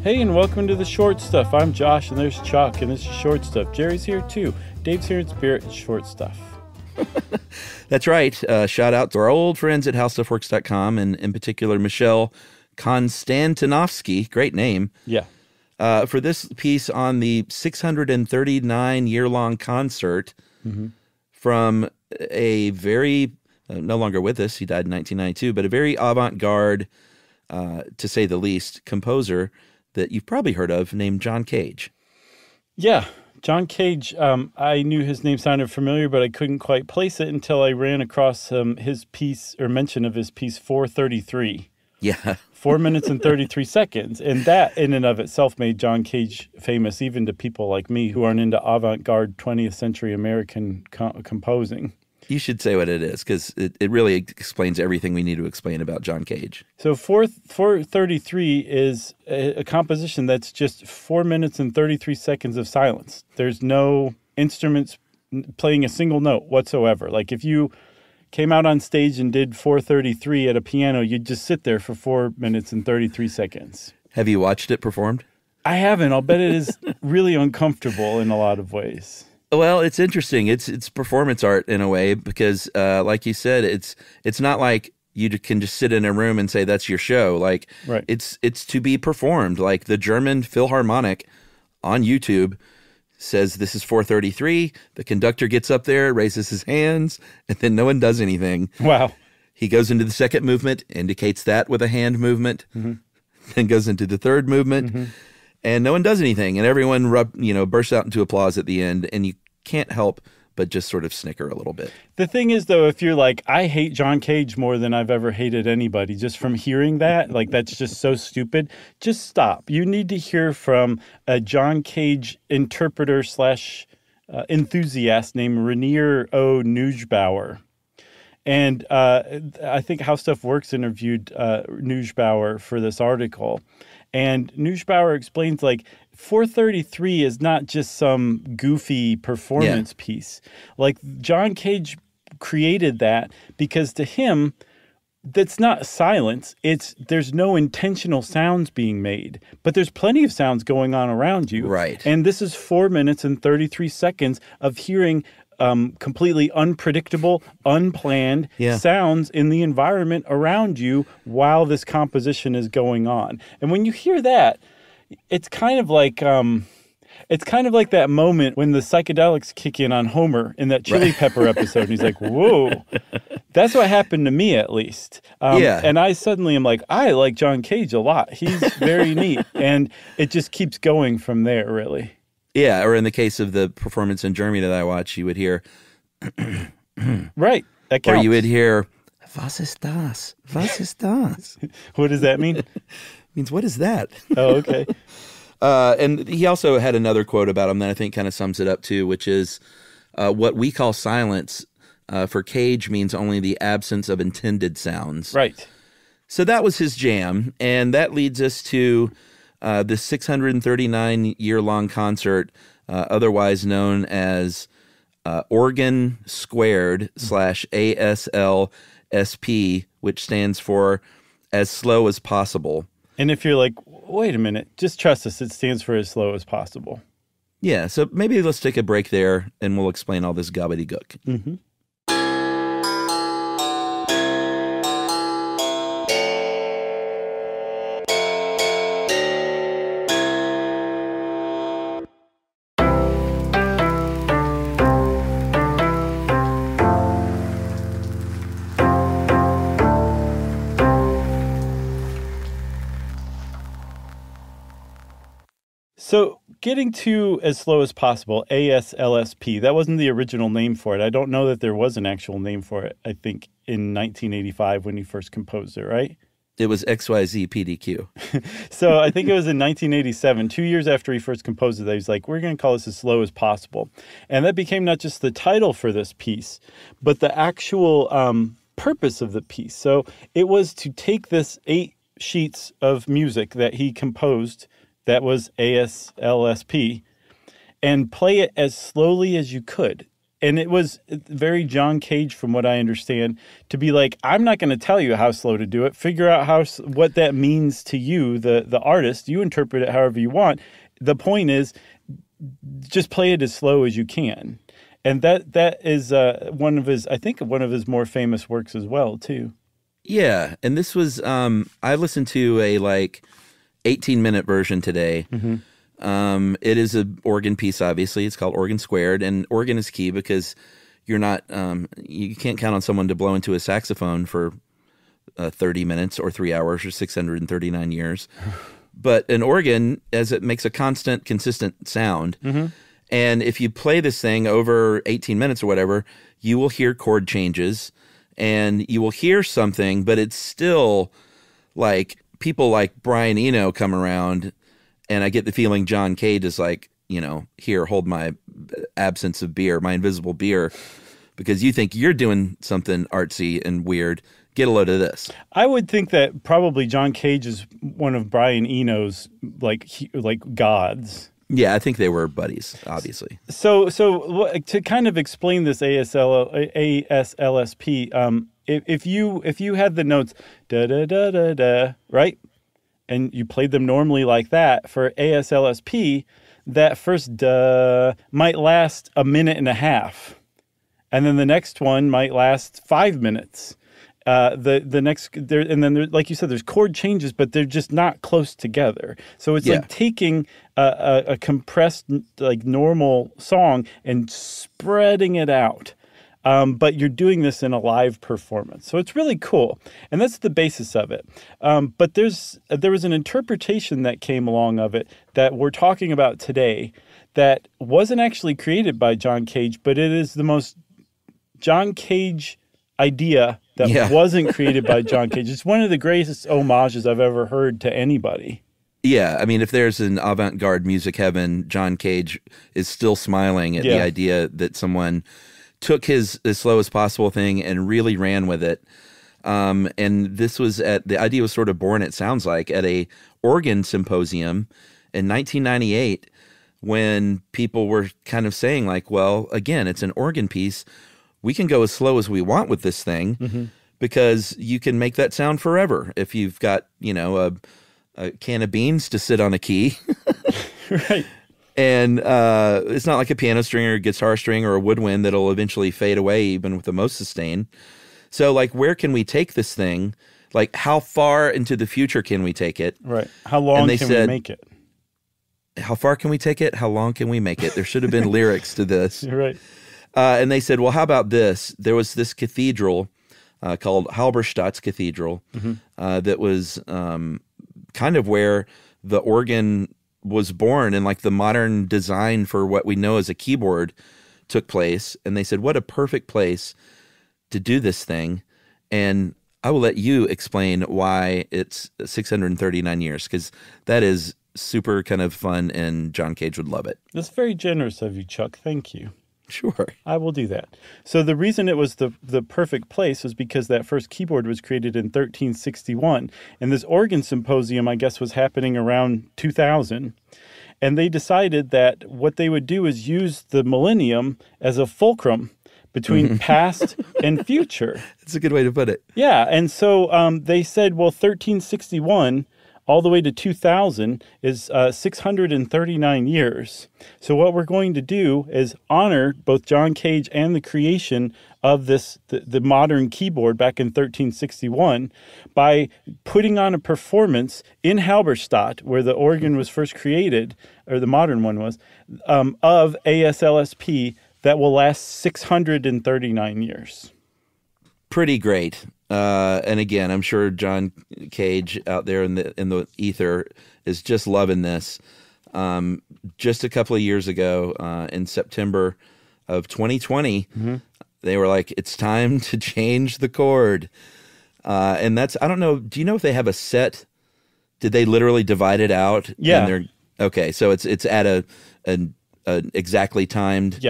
Hey, and welcome to the Short Stuff. I'm Josh, and there's Chuck, and this is Short Stuff. Jerry's here, too. Dave's here in spirit. It's Short Stuff. That's right. Shout out to our old friends at HowStuffWorks.com, and in particular, Michelle Konstantinovsky. Great name. Yeah. For this piece on the 639-year-long concert from a very, no longer with us, he died in 1992, but a very avant-garde, to say the least, composer that you've probably heard of named John Cage. Yeah, John Cage. I knew his name sounded familiar, but I couldn't quite place it until I ran across his piece, or mention of his piece, 433. Yeah. 4 minutes and 33 seconds. And that in and of itself made John Cage famous, even to people like me who aren't into avant-garde 20th century American composing. You should say what it is, because it really explains everything we need to explain about John Cage. So 433 is a composition that's just 4 minutes and 33 seconds of silence. There's no instruments playing a single note whatsoever. Like if you came out on stage and did 433 at a piano, you'd just sit there for 4 minutes and 33 seconds. Have you watched it performed? I haven't. I'll bet it is really uncomfortable in a lot of ways. Well, it's interesting. It's performance art in a way because, like you said, it's not like you can just sit in a room and say that's your show. Like, right. It's to be performed. Like the German Philharmonic on YouTube says this is 433. The conductor gets up there, raises his hands, and then no one does anything. Wow. He goes into the second movement, indicates that with a hand movement, then goes into the third movement. And no one does anything, and everyone bursts out into applause at the end, and you can't help but just sort of snicker a little bit. The thing is, though, if you're like, I hate John Cage more than I've ever hated anybody, just from hearing that, like that's just so stupid, just stop. You need to hear from a John Cage interpreter / enthusiast named Rainier O. Neusbauer. And I think How Stuff Works interviewed Neusbauer for this article. And Neusbauer explains, like, 433 is not just some goofy performance piece. Like, John Cage created that because to him, that's not silence. There's no intentional sounds being made, but there's plenty of sounds going on around you. Right. And this is 4 minutes and 33 seconds of hearing completely unpredictable, unplanned sounds in the environment around you while this composition is going on. And when you hear that, it's kind of like that moment when the psychedelics kick in on Homer in that Chili Pepper episode. And he's like, whoa. That's what happened to me, at least. And I suddenly am like, I like John Cage a lot. He's very neat. And it just keeps going from there, really. Yeah, or in the case of the performance in Germany that I watched, you would hear... Right, that counts. Or you would hear, was ist das? Was ist das? What does that mean? It means, what is that? Oh, okay. And he also had another quote about him that I think kind of sums it up too, which is, what we call silence for Cage means only the absence of intended sounds. Right. So that was his jam, and that leads us to... this 639-year-long concert, otherwise known as Organ Squared / ASLSP, which stands for As Slow as Possible. And if you're like, wait a minute, just trust us, it stands for As Slow as Possible. Yeah, so maybe let's take a break there, and we'll explain all this gobbledygook. Mm-hmm. So getting to As Slow as Possible, ASLSP, that wasn't the original name for it. I don't know that there was an actual name for it, I think, in 1985 when he first composed it, right? It was XYZ PDQ. So I think it was in 1987, 2 years after he first composed it, that he's like, we're going to call this As Slow as Possible. And that became not just the title for this piece, but the actual purpose of the piece. So it was to take this 8 sheets of music that he composed, that was ASLSP, and play it as slowly as you could. And it was very John Cage, from what I understand, to be like, I'm not going to tell you how slow to do it. Figure out what that means to you, the artist. You interpret it however you want. The point is, just play it as slow as you can. And that is one of his more famous works as well, too. Yeah, and this was I listened to a 18-minute version today. Mm-hmm. It is an organ piece, obviously. It's called Organ Squared, and organ is key because you're not you can't count on someone to blow into a saxophone for 30 minutes or 3 hours or 639 years. But an organ, as it makes a constant, consistent sound. Mm-hmm. And if you play this thing over 18 minutes or whatever, you will hear chord changes and you will hear something, but it's still like people like Brian Eno come around, and I get the feeling John Cage is like, here, hold my absence of beer, my invisible beer, because you think you're doing something artsy and weird. Get a load of this. I would think that probably John Cage is one of Brian Eno's like gods. Yeah, I think they were buddies, obviously. So to kind of explain this ASLSP, if you had the notes da da da da da, right, and you played them normally like that for ASLSP, that first da might last a minute and a half, and then the next one might last 5 minutes. The next there, and then there, like you said, there's chord changes, but they're just not close together. So it's like taking a compressed, like normal song and spreading it out. But you're doing this in a live performance, so it's really cool, and that's the basis of it. But there was an interpretation that came along of it that we're talking about today that wasn't actually created by John Cage, but it is the most John Cage idea that wasn't created by John Cage. It's one of the greatest homages I've ever heard to anybody. Yeah, I mean, if there's an avant-garde music heaven, John Cage is still smiling at the idea that someone took his as slow as possible thing and really ran with it. And this was the idea was sort of born, it sounds like, at a organ symposium in 1998 when people were kind of saying like, well, again, it's an organ piece. We can go as slow as we want with this thing because you can make that sound forever. If you've got, a can of beans to sit on a key. Right. And it's not like a piano string or a guitar string or a woodwind that'll eventually fade away even with the most sustain. So, like, where can we take this thing? Like, how far into the future can we take it? Right. How long can we make it? How far can we take it? How long can we make it? There should have been lyrics to this. Right. And they said, well, how about this? There was this cathedral called Halberstadt's Cathedral that was kind of where the organ was born and like the modern design for what we know as a keyboard took place. And they said, what a perfect place to do this thing. And I will let you explain why it's 639 years, because that is super kind of fun and John Cage would love it. That's very generous of you, Chuck. Thank you. Sure. I will do that. So the reason it was the perfect place was because that first keyboard was created in 1361. And this organ symposium, I guess, was happening around 2000. And they decided that what they would do is use the millennium as a fulcrum between past and future. That's a good way to put it. Yeah. And so they said, well, 1361 all the way to 2000 is 639 years. So what we're going to do is honor both John Cage and the creation of the modern keyboard back in 1361 by putting on a performance in Halberstadt, where the organ was first created, or the modern one was, of ASLSP that will last 639 years. Pretty great. And again, I'm sure John Cage out there in the ether is just loving this. Just a couple of years ago, in September of 2020, they were like, it's time to change the chord. And that's, I don't know, do you know if they have a set? Did they literally divide it out? Yeah. Okay, so it's at an exactly timed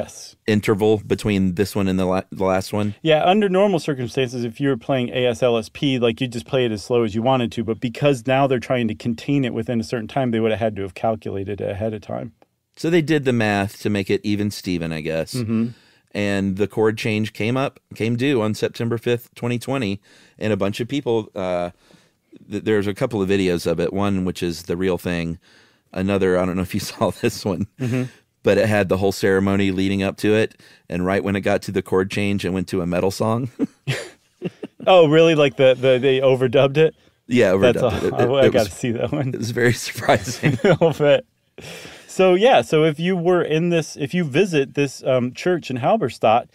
interval between this one and the last one? Yeah, under normal circumstances, if you were playing ASLSP, like, you'd just play it as slow as you wanted to. But because now they're trying to contain it within a certain time, they would have had to have calculated it ahead of time. So they did the math to make it even Steven, I guess. and the chord change came due on September 5th, 2020, and a bunch of people, there's a couple of videos of it, one which is the real thing, another, I don't know if you saw this one, but it had the whole ceremony leading up to it, and right when it got to the chord change, it went to a metal song. Oh, really? Like they overdubbed it? Yeah, overdubbed it. I got to see that one. It was very surprising. I'll bet. So if you visit this church in Halberstadt,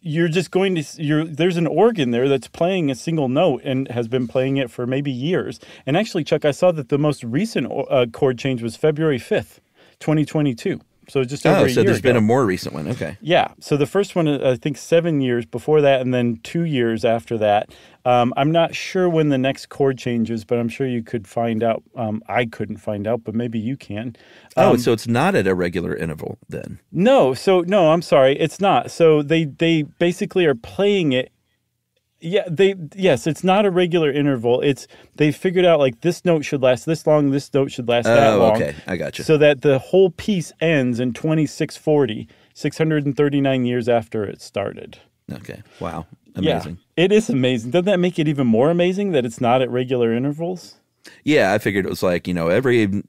you're just going to, there's an organ there that's playing a single note and has been playing it for maybe years. And actually, Chuck, I saw that the most recent chord change was February 5th, 2022. So just over a year so there's ago. been a more recent one. Okay. Yeah. So the first one, I think 7 years before that, and then 2 years after that. I'm not sure when the next chord changes, but I'm sure you could find out. I couldn't find out, but maybe you can. So it's not at a regular interval then? No. No, I'm sorry. It's not. So they basically are playing it. Yeah, it's not a regular interval. They figured out like this note should last this long, this note should last that long. Okay, I got you. So that the whole piece ends in 2640, 639 years after it started. Okay, wow, amazing. Yeah, it is amazing. Doesn't that make it even more amazing that it's not at regular intervals? Yeah, I figured it was like, every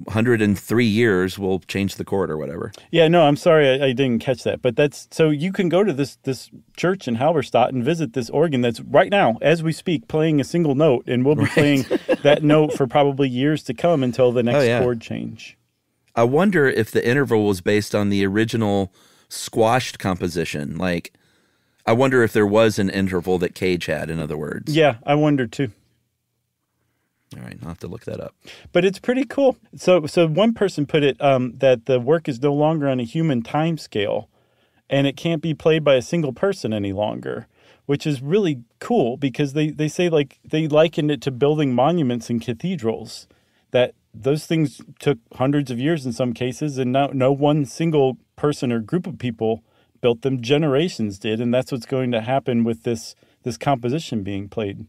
103 years we'll change the chord or whatever. Yeah, no, I'm sorry I didn't catch that. But so you can go to this church in Halberstadt and visit this organ that's right now, as we speak, playing a single note. And we'll be playing that note for probably years to come until the next chord change. I wonder if the interval was based on the original squashed composition. Like, I wonder if there was an interval that Cage had, in other words. Yeah, I wonder too. All right, I'll have to look that up. But it's pretty cool. So one person put it that the work is no longer on a human time scale, and it can't be played by a single person any longer, which is really cool because they say like they likened it to building monuments in cathedrals, that those things took hundreds of years in some cases, and no one single person or group of people built them. Generations did, and that's what's going to happen with this composition being played.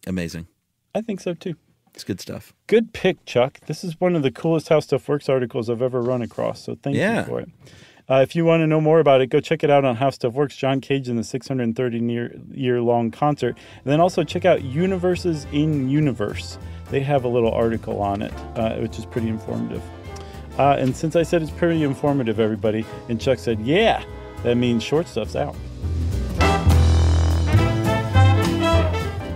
Amazing. I think so, too. It's good stuff. Good pick, Chuck. This is one of the coolest How Stuff Works articles I've ever run across, so thank you for it. If you want to know more about it, go check it out on How Stuff Works, John Cage and the 630-year-long concert. And then also check out Universes in Universe. They have a little article on it, which is pretty informative. And since I said it's pretty informative, everybody, and Chuck said, yeah, that means Short Stuff's out.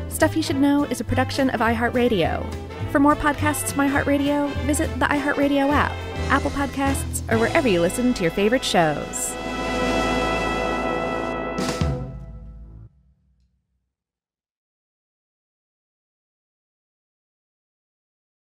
Stuff You Should Know is a production of iHeartRadio. For more podcasts from iHeartRadio, visit the iHeartRadio app, Apple Podcasts, or wherever you listen to your favorite shows.